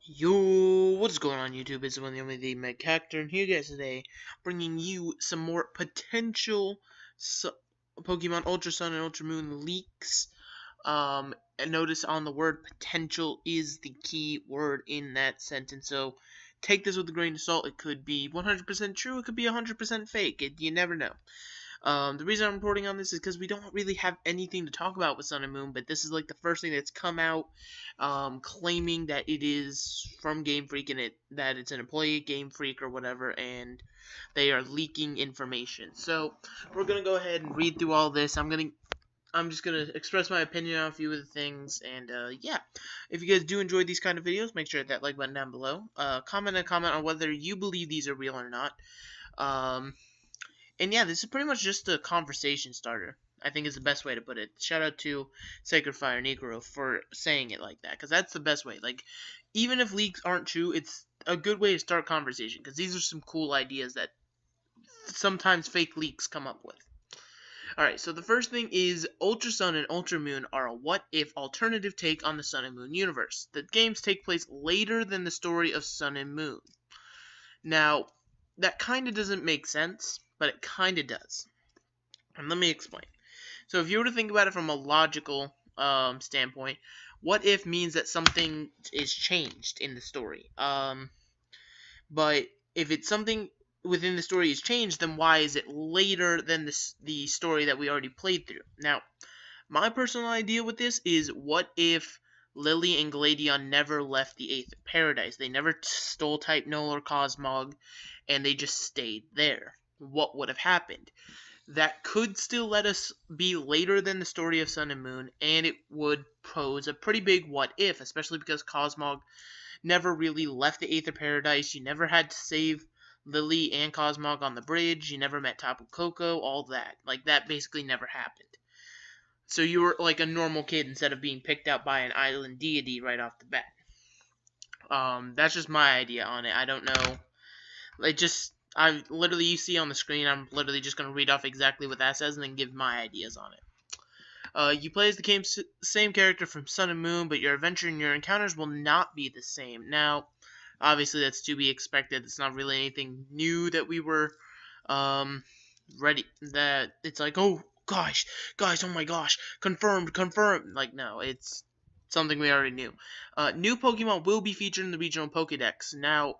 Yo, what's going on YouTube? It's one of the only the Meg Hector, and here guys today, bringing you some more potential Pokemon Ultra Sun and Ultra Moon leaks. And notice on the word potential is the key word in that sentence, so take this with a grain of salt. It could be 100% true, it could be 100% fake, you never know. The reason I'm reporting on this is because we don't really have anything to talk about with Sun and Moon, but this is like the first thing that's come out, claiming that it is from Game Freak and that it's an employee at Game Freak or whatever, and they are leaking information. So we're gonna go ahead and read through all this. I'm just gonna express my opinion on a few of the things, and yeah. If you guys do enjoy these kind of videos, make sure to hit that like button down below. Comment on whether you believe these are real or not. And yeah, this is pretty much just a conversation starter, I think is the best way to put it. Shout out to Sacred Fire Negro for saying it like that, because that's the best way. Like, even if leaks aren't true, it's a good way to start conversation, because these are some cool ideas that sometimes fake leaks come up with. Alright, so the first thing is Ultra Sun and Ultra Moon are a what-if alternative take on the Sun and Moon universe. The games take place later than the story of Sun and Moon. Now, that kind of doesn't make sense, but it kind of does. And let me explain. So if you were to think about it from a logical standpoint, what if means that something is changed in the story. But if it's something within the story is changed, then why is it later than the story that we already played through? Now, my personal idea with this is, what if Lily and Gladion never left the Eighth Paradise? They never stole Type Null or Cosmog, and they just stayed there. What would have happened? That could still let us be later than the story of Sun and Moon, and it would pose a pretty big what if, especially because Cosmog never really left the Aether Paradise. You never had to save Lily and Cosmog on the bridge. You never met Tapu Koko, all that. Like, that basically never happened. So you were like a normal kid instead of being picked out by an island deity right off the bat. That's just my idea on it. I don't know. You see on the screen, I'm literally just going to read off exactly what that says and then give my ideas on it. You play as the same character from Sun and Moon, but your adventure and your encounters will not be the same. Now, obviously that's to be expected. It's not really anything new that we were ready, that it's like, oh gosh, guys, oh my gosh, confirmed. Like, no, it's something we already knew. New Pokemon will be featured in the regional Pokedex. Now,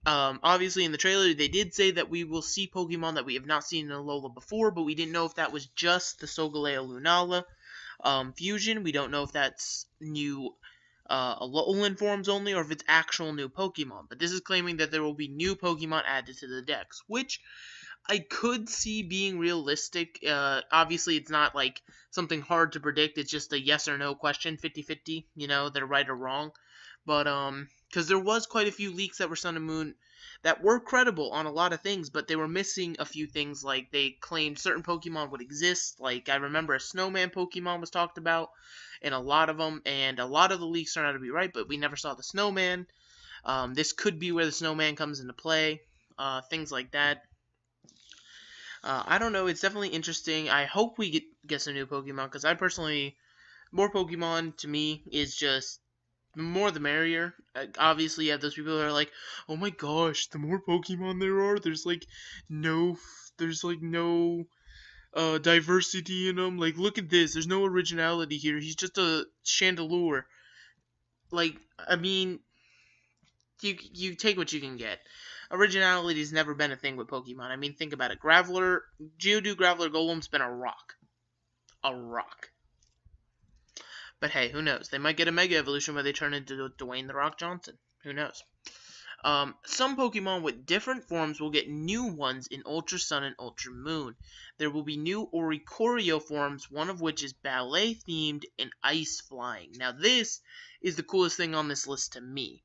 obviously in the trailer they did say that we will see Pokemon that we have not seen in Alola before, but we didn't know if that was just the Solgaleo Lunala fusion. We don't know if that's new Alolan forms only, or if it's actual new Pokemon. But this is claiming that there will be new Pokemon added to the dex, which I could see being realistic. Obviously it's not like something hard to predict. It's just a yes or no question, 50-50, you know, they're right or wrong. But, because there was quite a few leaks that were Sun and Moon that were credible on a lot of things, but they were missing a few things. Like, they claimed certain Pokemon would exist. Like, I remember a snowman Pokemon was talked about in a lot of them, and a lot of the leaks turned out to be right, but we never saw the snowman. This could be where the snowman comes into play, things like that. I don't know, it's definitely interesting. I hope we get some new Pokemon, because I personally, more Pokemon to me is just, the more the merrier. Obviously, you have those people that are like, oh my gosh, the more Pokemon there are, there's no diversity in them. Like, look at this, there's no originality here. He's just a Chandelure. Like, I mean, you take what you can get. Originality has never been a thing with Pokemon. I mean, think about it. Geodude Graveler Golem's been a rock. A rock. But hey, who knows? They might get a Mega Evolution where they turn into Dwayne The Rock Johnson. Who knows? Some Pokemon with different forms will get new ones in Ultra Sun and Ultra Moon. There will be new Oricorio forms, one of which is ballet-themed and ice-flying. Now, this is the coolest thing on this list to me.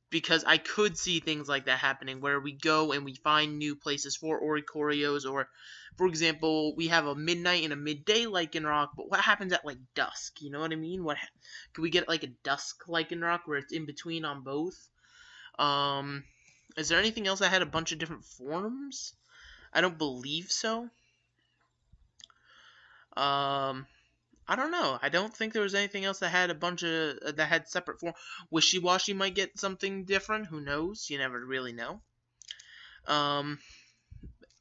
Because I could see things like that happening, where we go and we find new places for Oricorios, or, for example, we have a midnight and a midday Lycanroc, but what happens at, like, dusk? You know what I mean? Could we get, like, a dusk Lycanroc where it's in between on both? Is there anything else that had a bunch of different forms? I don't believe so. I don't know. I don't think there was anything else that had a bunch of that had separate form. Wishy-washy might get something different. Who knows? You never really know. Um,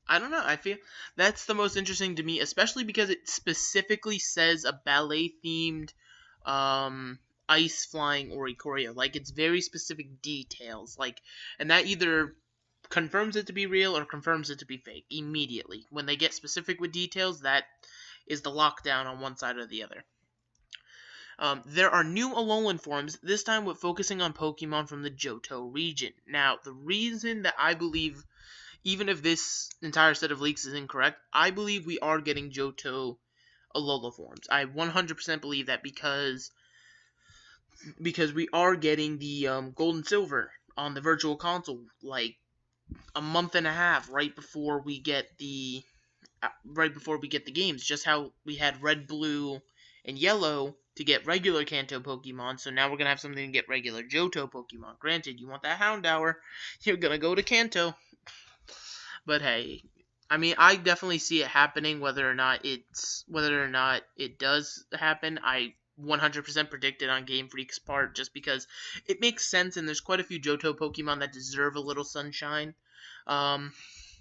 I don't know. I feel that's the most interesting to me, especially because it specifically says a ballet-themed um ice flying Oricorio. Like it's very specific details. Like, and that either confirms it to be real or confirms it to be fake immediately. When they get specific with details, that is the lockdown on one side or the other. There are new Alolan forms, this time with focusing on Pokemon from the Johto region. Now, the reason that I believe, even if this entire set of leaks is incorrect, I believe we are getting Johto Alola forms. I 100% believe that because we are getting the Gold and Silver on the Virtual Console like a month and a half right before we get the games. Just how we had Red, Blue, and Yellow to get regular Kanto Pokemon, so now we're gonna have something to get regular Johto Pokemon. Granted, you want that Houndour, you're gonna go to Kanto. But hey, I mean, I definitely see it happening. Whether or not it does happen, I 100% predicted on Game Freak's part, just because it makes sense, and there's quite a few Johto Pokemon that deserve a little sunshine, or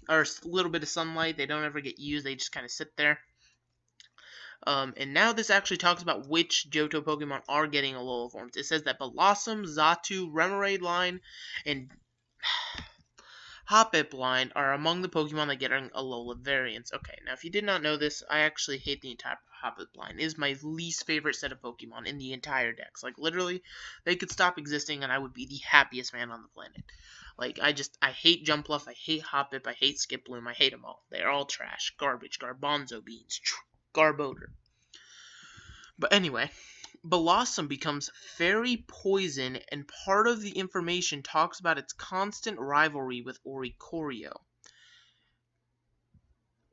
a little bit of sunlight. They don't ever get used; they just kind of sit there. And now this actually talks about which Johto Pokemon are getting Alola forms. It says that Blossom, Xatu, Remoraid line, and Hoppip line are among the Pokemon that get Alola variants. Okay, now if you did not know this, I actually hate the entire Hoppip line. It is my least favorite set of Pokemon in the entire dex. Like, literally, they could stop existing and I would be the happiest man on the planet. Like, I hate Jumpluff, I hate Hoppip, I hate Skiploom, I hate them all. They're all trash, garbage, garbanzo beans, garbodor. But anyway, Blossom becomes Fairy Poison, and part of the information talks about its constant rivalry with Oricorio.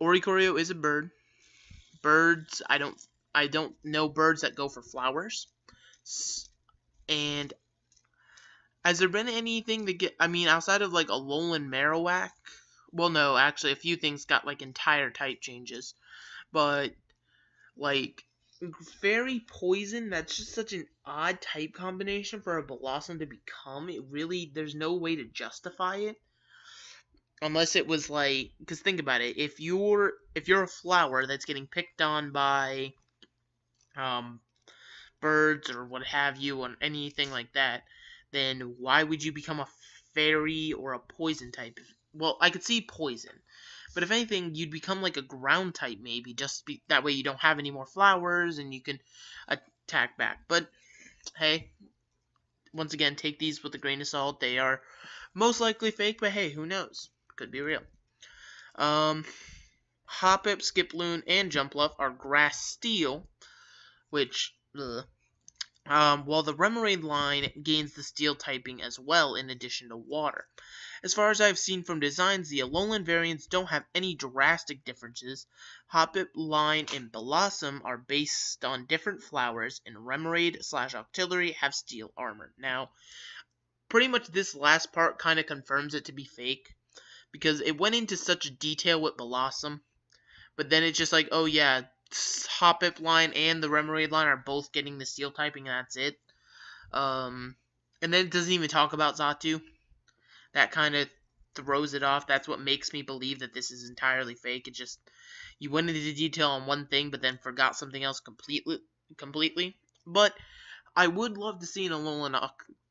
Oricorio is a bird. Birds, I don't know birds that go for flowers. And has there been anything to get? I mean, outside of like Alolan Marowak? Well, no, actually, a few things got like entire type changes, but like Fairy Poison, that's just such an odd type combination for a Blossom to become. It really, there's no way to justify it. Unless it was like, because think about it, if you're a flower that's getting picked on by birds or what have you, or anything like that, then why would you become a fairy or a poison type? Well, I could see poison, but if anything, you'd become like a ground type maybe, that way you don't have any more flowers and you can attack back. But hey, once again, take these with a grain of salt. They are most likely fake, but hey, who knows? Could be real. Hoppip, Skiploom, and Jumpluff are Grass Steel, which, while the Remoraid line gains the Steel typing as well in addition to Water. As far as I've seen from designs, the Alolan variants don't have any drastic differences. Hoppip, Line, and Blossom are based on different flowers, and Remoraid/Octillery have Steel armor. Now, pretty much this last part kind of confirms it to be fake, because it went into such detail with Blossom, but then it's just like, oh yeah, Hoppip line and the Remoraid line are both getting the Steel typing, and that's it. And then it doesn't even talk about Xatu. That kind of throws it off. That's what makes me believe that this is entirely fake. It just, you went into detail on one thing, but then forgot something else completely. But I would love to see an Alolan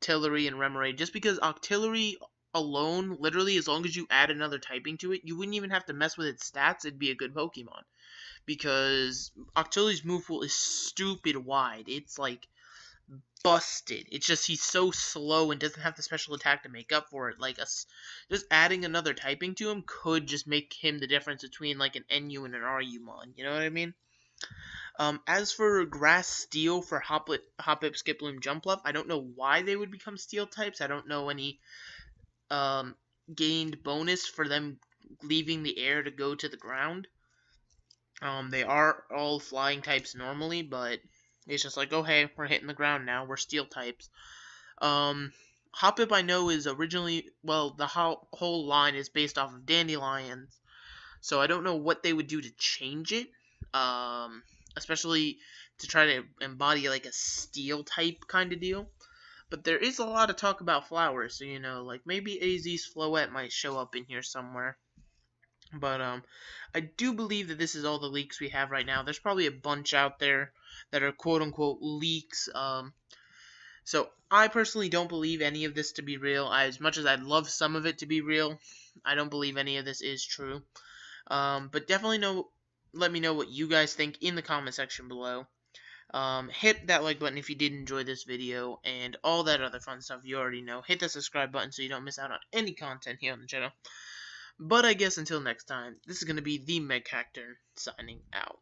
Octillery and Remoraid, just because Octillery alone, literally, as long as you add another typing to it, you wouldn't even have to mess with its stats. It'd be a good Pokemon. Because Octillery's move pool is stupid wide. It's like busted. It's just he's so slow and doesn't have the special attack to make up for it. Like, just adding another typing to him could just make him the difference between like an NU and an RU-mon. You know what I mean? As for Grass Steel for Hoppip, Skiploom, Jumpluff, I don't know why they would become Steel types. I don't know any gained bonus for them leaving the air to go to the ground. They are all flying types normally, but it's just like, oh hey, we're hitting the ground now, we're Steel types. Hoppip I know is originally, well, the whole line is based off of Dandelions, so I don't know what they would do to change it, especially to try to embody like a steel type kind of deal. But there is a lot of talk about flowers, so like maybe AZ's Floette might show up in here somewhere. But I do believe that this is all the leaks we have right now. There's probably a bunch out there that are quote unquote leaks. So I personally don't believe any of this to be real. As much as I'd love some of it to be real, I don't believe any of this is true. But definitely let me know what you guys think in the comment section below. Hit that like button if you did enjoy this video, and all that other fun stuff you already know. Hit the subscribe button so you don't miss out on any content here on the channel. But I guess until next time, this is going to be the Meg Hector signing out.